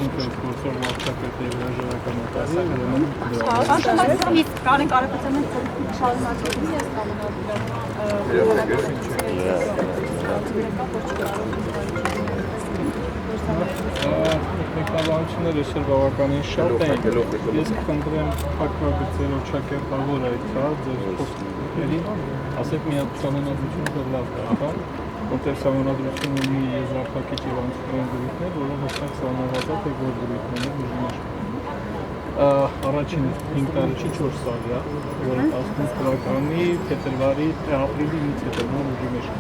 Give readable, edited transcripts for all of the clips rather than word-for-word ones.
կոնկրետ գործող վարչապետը եւ հրաժարական օտարի Իսկ Կարեն Կարապետյանը շարունակելու է Մեկնաբանությունները այսօր բավականին շատ են։ Ես կխնդրեմ փակվագծերով չակերտավոր այդ ձեր խոսքերին, ասեք մի հատ սահմանադրություն որ լավ կա, որտեղ սահմանադրությունը ունի եզրափակիչ եւ անցկացնող դրույթներ, որոնք հստակ սահմանված է թե որ դրույթները ուժի մեջ։ Առաջին 5 տարի չի 4 տարի է, որը 18 թվականի փետրվարի ապրիլի 9-ից հետո ուժի մեջ։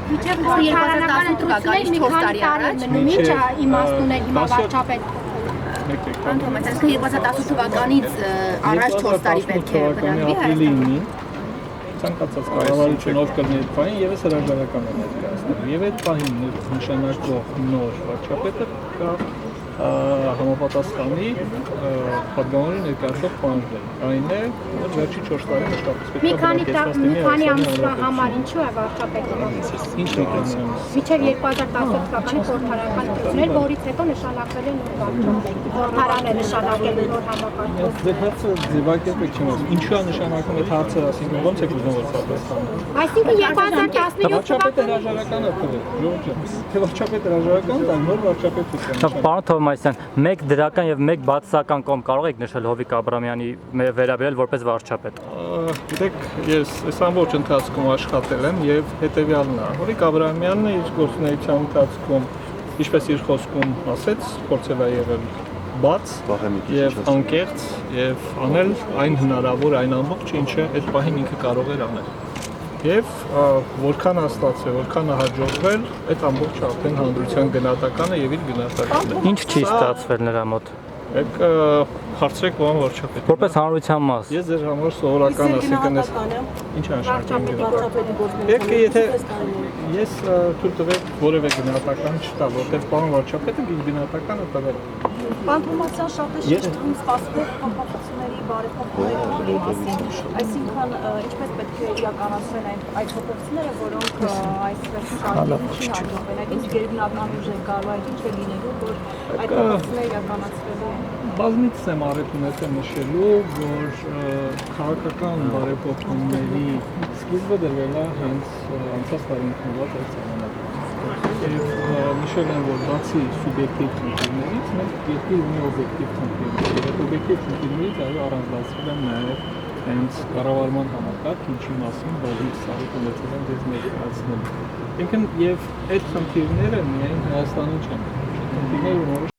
Միջև 2018 թվականից 4 տարի առաջ Ինչ իմաստուն է հիմա վարչապետ։ Անդոմասը 2018 թվականից առաջ 4 տարի պետք է բնավի ապրիլի ցանկացած կառավարությունով կլինի այդ պահին եւս հրաժարական է ներկայացնել։ Եվ այդ պահին նշանակվող նոր վարչապետը կա համապատասխանի պատգամավորի ներկայացող պահանջներ։ Այն է վերջի 4 տարի աշխատած Մի քանի ամսվա համար ինչու է վարչապետը։ Ինչ նկատում Մինչև 2018 թվականի խորհրդարանական ընտրություններ, որից հետո նշանակվել է նոր վարչապետ։ Խորհրդարան է նշանակել նոր համակարգով։ Դե հարցը ձևակերպ եք չեմ ասում։ Ինչու է նշանակում այդ հարցը, ասինքն ո՞նց եք ուզում որ պատասխանեմ։ Այսինքն 2017 Վարչապետը հրաժարական է տվել, Ժորժը։ Թե վարչապետը հրաժարական դա նոր վարչապետ է։ Պարոն Թովմասյան, մեկ դրական եւ մեկ բացասական կողմ կարող եք նշել Հովիկ Աբրամյանի վերաբերել որպես վարչապետ։ Գիտեք, ես այս ամբողջ ընթացքում աշխատել եմ եւ հետեւյալն է։ Հովիկ Աբրամյանն իր գործունեության ընթացքում, ինչպես իր խոսքում ասեց, փորձել է եղել բաց եւ անկեղծ եւ անել այն հնարավոր այն ամբողջը, ինչը այդ պահին ինքը կարող էր անել։ Եվ որքան ստացվել, որքան հաջողվել, այդ ամբողջը արդեն հանրության գնահատականը եւ իր գնահատականն է։ Ինչ չի ստացվել նրա մոտ։ Եք հարցրեք ո՞ն վարչապետ։ Որպես հանրության մաս։ Ես ձեր համար սովորական ասիկն ես։ Ինչ անշարժ Եք եթե ես թույլ տվեք որևէ գնահատական չտա, որտեղ պարոն վարչապետը իր գնահատականը տվել է։ Պարոն Թովմասյան շատ է շեշտում սպասվող փոփոխությունների բարեփոխումների մասին, այսինքն ինչպես պետք է իրականացվեն այդ փոփոխությունները, որոնք այսպես շարունակեն հաջողվել, այդ ինչ գերբնական ուժ է գալու, այդ ինչ է լինելու, որ այդ փոփոխությունները իրականացվելու են։ Բազմիցս եմ առեթունետ նշելու, որ քաղաքական բարեփոխումների սկիզբը դրվել է հենց անցած տարին քննված այդ սահմանադրությամբ։ Եվ նշել եմ, որ բացի սուբյեկտիվ խնդիրներից, մենք երկիր ունի օբյեկտիվ խնդիրներ։ Այդ օբյեկտիվ խնդիրներից այո առանձնացվել են նաև հենց կառավարման համակարգ, ինչի մասին բազմիցս սարի ունեցել են դες ներկայացնել։ Ինքն եւ այդ խնդիրները միայն Հայաստանում չեն։ Խնդիրները